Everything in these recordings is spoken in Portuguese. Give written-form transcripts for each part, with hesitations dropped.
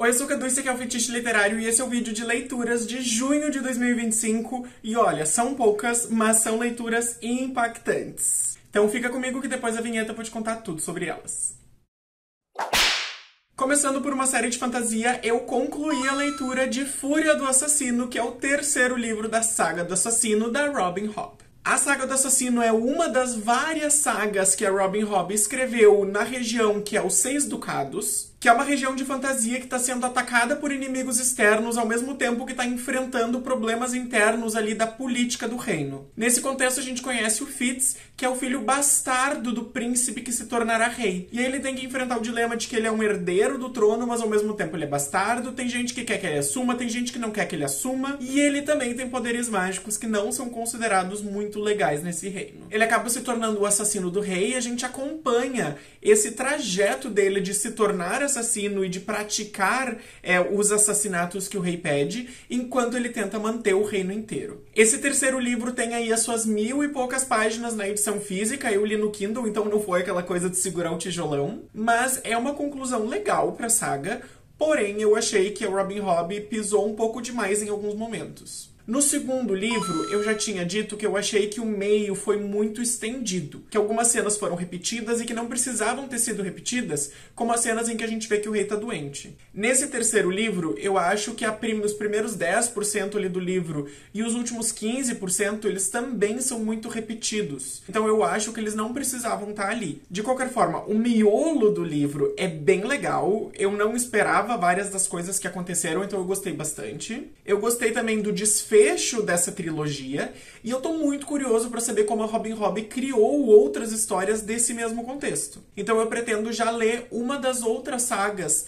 Oi, eu sou o Cadu, esse aqui é o Fetiche Literário e esse é o vídeo de leituras de junho de 2025. E olha, são poucas, mas são leituras impactantes. Então fica comigo que depois a vinheta eu vou te contar tudo sobre elas. Começando por uma série de fantasia, eu concluí a leitura de Fúria do Assassino, que é o terceiro livro da saga do Assassino, da Robin Hobb. A Saga do Assassino é uma das várias sagas que a Robin Hobb escreveu na região que é os Seis Ducados, que é uma região de fantasia que está sendo atacada por inimigos externos ao mesmo tempo que está enfrentando problemas internos ali da política do reino. Nesse contexto a gente conhece o Fitz, que é o filho bastardo do príncipe que se tornará rei. E aí ele tem que enfrentar o dilema de que ele é um herdeiro do trono, mas ao mesmo tempo ele é bastardo. Tem gente que quer que ele assuma, tem gente que não quer que ele assuma. E ele também tem poderes mágicos que não são considerados muito legais nesse reino. Ele acaba se tornando o assassino do rei e a gente acompanha esse trajeto dele de se tornar assassino e de praticar os assassinatos que o rei pede, enquanto ele tenta manter o reino inteiro. Esse terceiro livro tem aí as suas 1000 e poucas páginas na edição física, eu li no Kindle, então não foi aquela coisa de segurar o tijolão, mas é uma conclusão legal pra saga, porém eu achei que a Robin Hobb pisou um pouco demais em alguns momentos. No segundo livro, eu já tinha dito que eu achei que o meio foi muito estendido, que algumas cenas foram repetidas e que não precisavam ter sido repetidas, como as cenas em que a gente vê que o rei tá doente. Nesse terceiro livro, eu acho que os primeiros 10% ali do livro e os últimos 15%, eles também são muito repetidos. Então eu acho que eles não precisavam estar ali. De qualquer forma, o miolo do livro é bem legal, eu não esperava várias das coisas que aconteceram, então eu gostei bastante. Eu gostei também do desfecho dessa trilogia, e eu tô muito curioso para saber como a Robin Hobb criou outras histórias desse mesmo contexto. Então eu pretendo já ler uma das outras sagas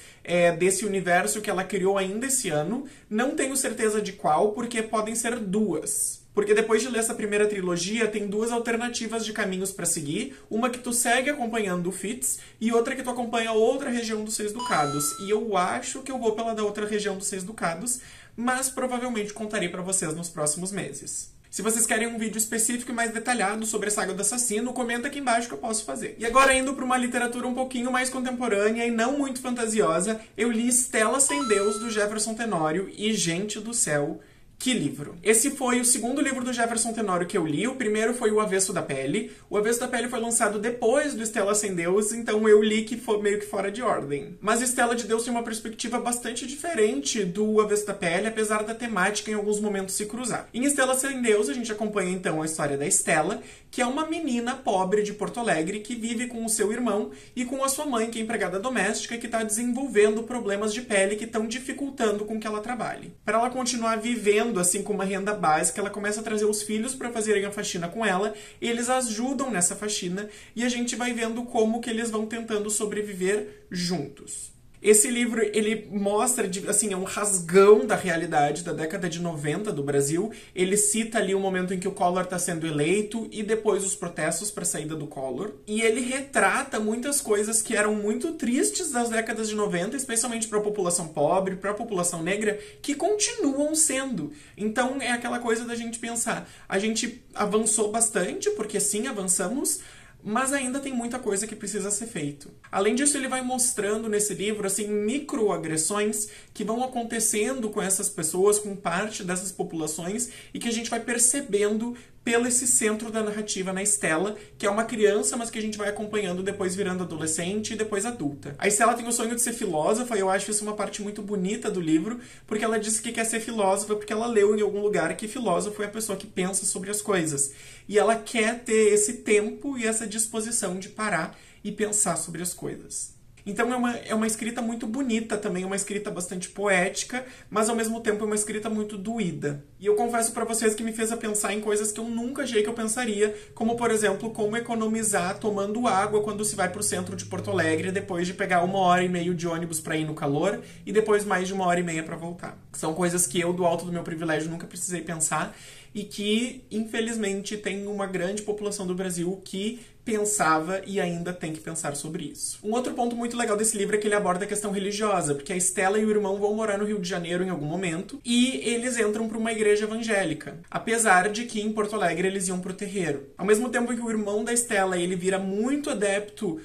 desse universo que ela criou ainda esse ano. Não tenho certeza de qual, porque podem ser duas. Porque depois de ler essa primeira trilogia, tem duas alternativas de caminhos pra seguir. Uma que tu segue acompanhando o Fitz, e outra que tu acompanha outra região dos Seis Ducados. E eu acho que eu vou pela da outra região dos Seis Ducados, mas provavelmente contarei pra vocês nos próximos meses. Se vocês querem um vídeo específico e mais detalhado sobre a Saga do Assassino, comenta aqui embaixo que eu posso fazer. E agora, indo para uma literatura um pouquinho mais contemporânea e não muito fantasiosa, eu li Stella Sem Deus, do Jefferson Tenório, e gente do céu, que livro! Esse foi o segundo livro do Jefferson Tenório que eu li. O primeiro foi O Avesso da Pele. O Avesso da Pele foi lançado depois do Stella Sem Deus, então eu li que foi meio que fora de ordem. Mas Stella de Deus tem uma perspectiva bastante diferente do Avesso da Pele, apesar da temática em alguns momentos se cruzar. Em Stella Sem Deus, a gente acompanha então a história da Stella, que é uma menina pobre de Porto Alegre que vive com o seu irmão e com a sua mãe, que é empregada doméstica, que está desenvolvendo problemas de pele que estão dificultando com que ela trabalhe. Para ela continuar vivendo assim com uma renda básica, ela começa a trazer os filhos para fazerem a faxina com ela, e eles ajudam nessa faxina, e a gente vai vendo como que eles vão tentando sobreviver juntos. Esse livro, ele mostra, assim, é um rasgão da realidade da década de 90 do Brasil. Ele cita ali o momento em que o Collor está sendo eleito e depois os protestos para a saída do Collor. E ele retrata muitas coisas que eram muito tristes das décadas de 90, especialmente para a população pobre, para a população negra, que continuam sendo. Então é aquela coisa da gente pensar, a gente avançou bastante, porque sim, avançamos, mas ainda tem muita coisa que precisa ser feito. Além disso, ele vai mostrando nesse livro assim, microagressões que vão acontecendo com essas pessoas, com parte dessas populações, e que a gente vai percebendo pelo esse centro da narrativa na Stella, que é uma criança, mas que a gente vai acompanhando depois virando adolescente e depois adulta. A Stella tem o sonho de ser filósofa, e eu acho isso uma parte muito bonita do livro, porque ela disse que quer ser filósofa porque ela leu em algum lugar que filósofo é a pessoa que pensa sobre as coisas. E ela quer ter esse tempo e essa disposição de parar e pensar sobre as coisas. Então é uma escrita muito bonita também, uma escrita bastante poética, mas ao mesmo tempo é uma escrita muito doída. E eu confesso pra vocês que me fez a pensar em coisas que eu nunca achei que eu pensaria, como por exemplo, como economizar tomando água quando se vai pro centro de Porto Alegre, depois de pegar 1h30 de ônibus pra ir no calor, e depois mais de 1h30 pra voltar. São coisas que eu, do alto do meu privilégio, nunca precisei pensar, e que, infelizmente, tem uma grande população do Brasil que pensava e ainda tem que pensar sobre isso. Um outro ponto muito legal desse livro é que ele aborda a questão religiosa, porque a Stella e o irmão vão morar no Rio de Janeiro em algum momento e eles entram para uma igreja evangélica, apesar de que em Porto Alegre eles iam pro terreiro. Ao mesmo tempo que o irmão da Stella ele vira muito adepto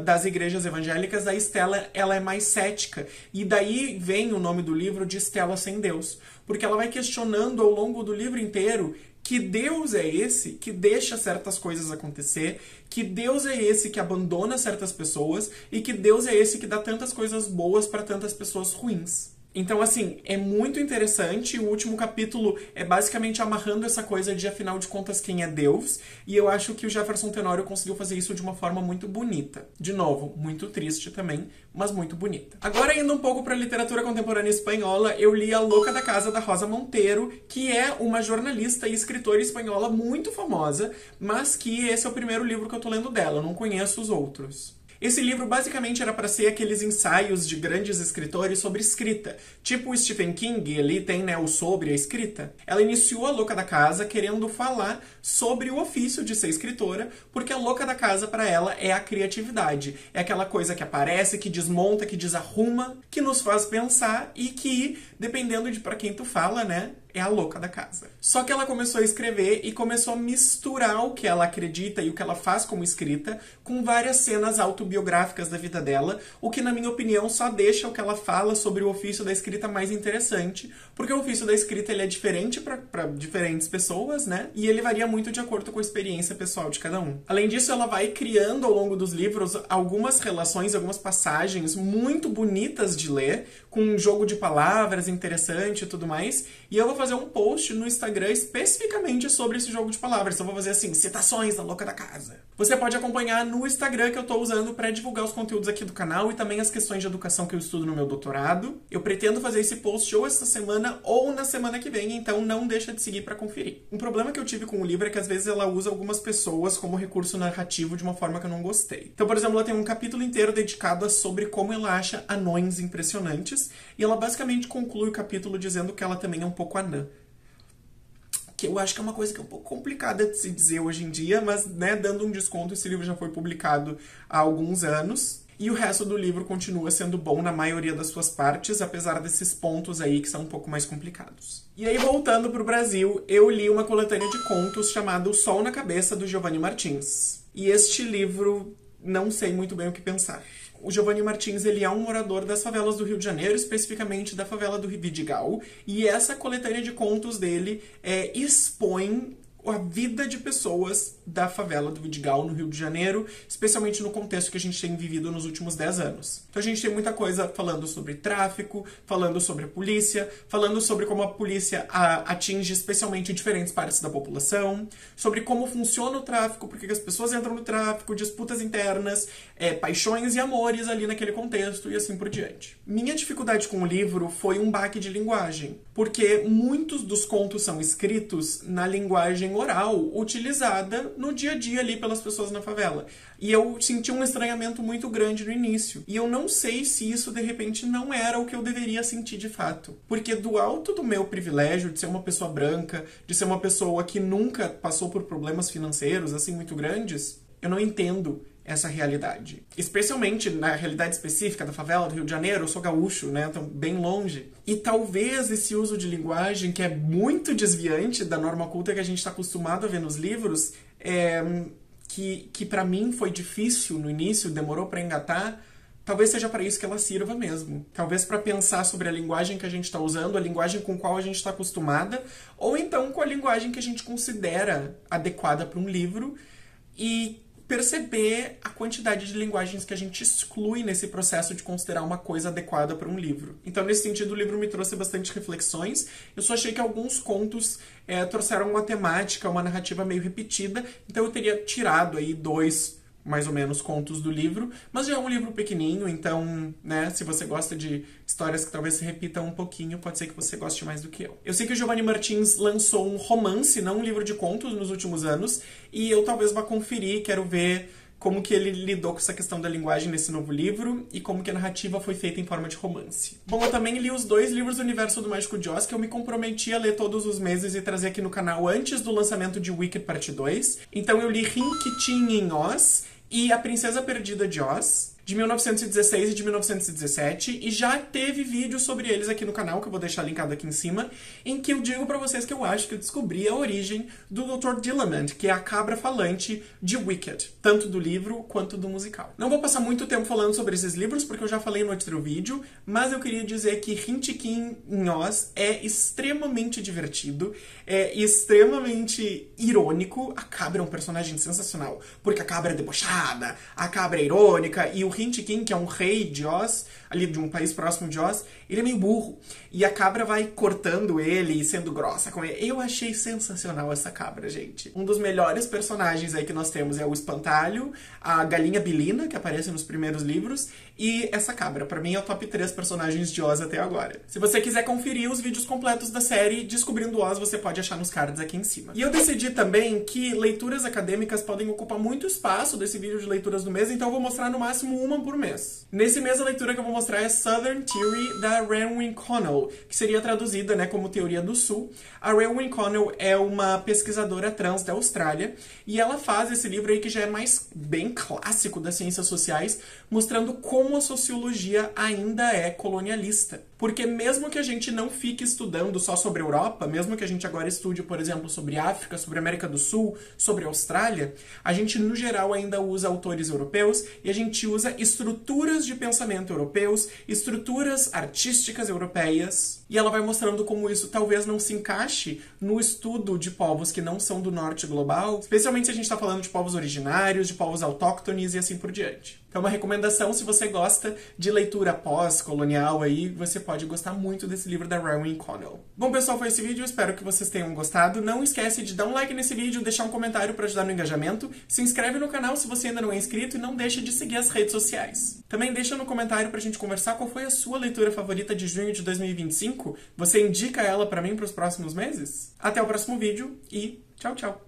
das igrejas evangélicas, a Stella ela é mais cética e daí vem o nome do livro de Stella sem Deus, porque ela vai questionando ao longo do livro inteiro que Deus é esse que deixa certas coisas acontecer, que Deus é esse que abandona certas pessoas e que Deus é esse que dá tantas coisas boas para tantas pessoas ruins. Então, assim, é muito interessante. O último capítulo é basicamente amarrando essa coisa de, afinal de contas, quem é Deus. E eu acho que o Jefferson Tenório conseguiu fazer isso de uma forma muito bonita. De novo, muito triste também, mas muito bonita. Agora, indo um pouco para a literatura contemporânea espanhola, eu li A Louca da Casa, da Rosa Monteiro, que é uma jornalista e escritora espanhola muito famosa, mas que esse é o primeiro livro que eu tô lendo dela. Eu não conheço os outros. Esse livro basicamente era para ser aqueles ensaios de grandes escritores sobre escrita. Tipo o Stephen King, ele tem, né, o sobre a escrita. Ela iniciou A Louca da Casa querendo falar sobre o ofício de ser escritora, porque a louca da casa para ela é a criatividade. É aquela coisa que aparece, que desmonta, que desarruma, que nos faz pensar e que, dependendo de para quem tu fala, né, é a louca da casa. Só que ela começou a escrever e começou a misturar o que ela acredita e o que ela faz como escrita com várias cenas autobiográficas da vida dela, o que, na minha opinião, só deixa o que ela fala sobre o ofício da escrita mais interessante, porque o ofício da escrita ele é diferente para diferentes pessoas, né? E ele varia muito de acordo com a experiência pessoal de cada um. Além disso, ela vai criando ao longo dos livros algumas relações, algumas passagens muito bonitas de ler, com um jogo de palavras interessante e tudo mais, e eu vou fazer um post no Instagram especificamente sobre esse jogo de palavras. Então eu vou fazer assim, citações da Louca da Casa. Você pode acompanhar no Instagram que eu tô usando para divulgar os conteúdos aqui do canal e também as questões de educação que eu estudo no meu doutorado. Eu pretendo fazer esse post ou essa semana ou na semana que vem, então não deixa de seguir para conferir. Um problema que eu tive com o livro é que às vezes ela usa algumas pessoas como recurso narrativo de uma forma que eu não gostei. Então, por exemplo, ela tem um capítulo inteiro dedicado a sobre como ela acha anões impressionantes e ela basicamente conclui o capítulo dizendo que ela também é um pouco anã. Que eu acho que é uma coisa que é um pouco complicada de se dizer hoje em dia, mas, né, dando um desconto, esse livro já foi publicado há alguns anos. E o resto do livro continua sendo bom na maioria das suas partes, apesar desses pontos aí que são um pouco mais complicados. E aí, voltando pro Brasil, eu li uma coletânea de contos chamada O Sol na Cabeça, do Giovanni Martins. E este livro, não sei muito bem o que pensar. O Giovanni Martins, ele é um morador das favelas do Rio de Janeiro, especificamente da favela do Vidigal, e essa coletânea de contos dele expõe a vida de pessoas da favela do Vidigal, no Rio de Janeiro, especialmente no contexto que a gente tem vivido nos últimos 10 anos. Então a gente tem muita coisa falando sobre tráfico, falando sobre a polícia, falando sobre como a polícia atinge especialmente diferentes partes da população, sobre como funciona o tráfico, porque as pessoas entram no tráfico, disputas internas, paixões e amores ali naquele contexto e assim por diante. Minha dificuldade com o livro foi um baque de linguagem, porque muitos dos contos são escritos na linguagem oral, utilizada no dia a dia ali pelas pessoas na favela. E eu senti um estranhamento muito grande no início. E eu não sei se isso, de repente, não era o que eu deveria sentir de fato. Porque do alto do meu privilégio de ser uma pessoa branca, de ser uma pessoa que nunca passou por problemas financeiros, assim, muito grandes, eu não entendo essa realidade. Especialmente na realidade específica da favela do Rio de Janeiro, eu sou gaúcho, né? Então, bem longe. E talvez esse uso de linguagem, que é muito desviante da norma culta que a gente está acostumado a ver nos livros, que para mim foi difícil no início, demorou para engatar, talvez seja para isso que ela sirva mesmo. Talvez para pensar sobre a linguagem que a gente está usando, a linguagem com qual a gente está acostumada, ou então com a linguagem que a gente considera adequada para um livro e perceber a quantidade de linguagens que a gente exclui nesse processo de considerar uma coisa adequada para um livro. Então, nesse sentido, o livro me trouxe bastante reflexões. Eu só achei que alguns contos trouxeram uma temática, uma narrativa meio repetida, então eu teria tirado aí 2, mais ou menos, contos do livro, mas já é um livro pequenininho, então, né, se você gosta de histórias que talvez se repitam um pouquinho, pode ser que você goste mais do que eu. Eu sei que o Giovanni Martins lançou um romance, não um livro de contos, nos últimos anos, e eu talvez vá conferir, quero ver como que ele lidou com essa questão da linguagem nesse novo livro e como que a narrativa foi feita em forma de romance. Bom, eu também li os 2 livros do Universo do Mágico de Oz, que eu me comprometi a ler todos os meses e trazer aqui no canal antes do lançamento de Wicked Parte 2. Então eu li Rin-Tin em Oz e A Princesa Perdida de Oz, de 1916 e de 1917, e já teve vídeo sobre eles aqui no canal, que eu vou deixar linkado aqui em cima, em que eu digo pra vocês que eu acho que eu descobri a origem do Dr. Dillamond, que é a cabra falante de Wicked, tanto do livro quanto do musical. Não vou passar muito tempo falando sobre esses livros, porque eu já falei no outro vídeo, mas eu queria dizer que Rin-Tin em Oz é extremamente divertido, é extremamente irônico. A cabra é um personagem sensacional, porque a cabra é debochada, a cabra é irônica, e o Rin-Tin, que é um rei de Oz, ali de um país próximo de Oz, ele é meio burro. E a cabra vai cortando ele e sendo grossa com ele. Eu achei sensacional essa cabra, gente. Um dos melhores personagens aí que nós temos é o espantalho, a galinha Bilina, que aparece nos primeiros livros, e essa cabra. Pra mim é o top 3 personagens de Oz até agora. Se você quiser conferir os vídeos completos da série Descobrindo Oz, você pode achar nos cards aqui em cima. E eu decidi também que leituras acadêmicas podem ocupar muito espaço desse vídeo de leituras do mês, então eu vou mostrar no máximo uma por mês. Nesse mês a leitura que eu vou mostrar é Southern Theory, da Raewyn Connell, que seria traduzida, né, como Teoria do Sul. A Raewyn Connell é uma pesquisadora trans da Austrália, e ela faz esse livro aí que já é mais bem clássico das ciências sociais, mostrando como a sociologia ainda é colonialista. Porque mesmo que a gente não fique estudando só sobre a Europa, mesmo que a gente agora estude, por exemplo, sobre África, sobre América do Sul, sobre a Austrália, a gente, no geral, ainda usa autores europeus e a gente usa estruturas de pensamento europeus, estruturas artísticas europeias, e ela vai mostrando como isso talvez não se encaixe no estudo de povos que não são do norte global, especialmente se a gente está falando de povos originários, de povos autóctones e assim por diante. Então, uma recomendação, se você gosta de leitura pós-colonial aí, você pode gostar muito desse livro da Raewyn Connell. Bom, pessoal, foi esse vídeo. Espero que vocês tenham gostado. Não esquece de dar um like nesse vídeo, deixar um comentário para ajudar no engajamento. Se inscreve no canal se você ainda não é inscrito e não deixe de seguir as redes sociais. Também deixa no comentário pra gente conversar qual foi a sua leitura favorita de junho de 2025. Você indica ela pra mim pros próximos meses? Até o próximo vídeo e tchau, tchau!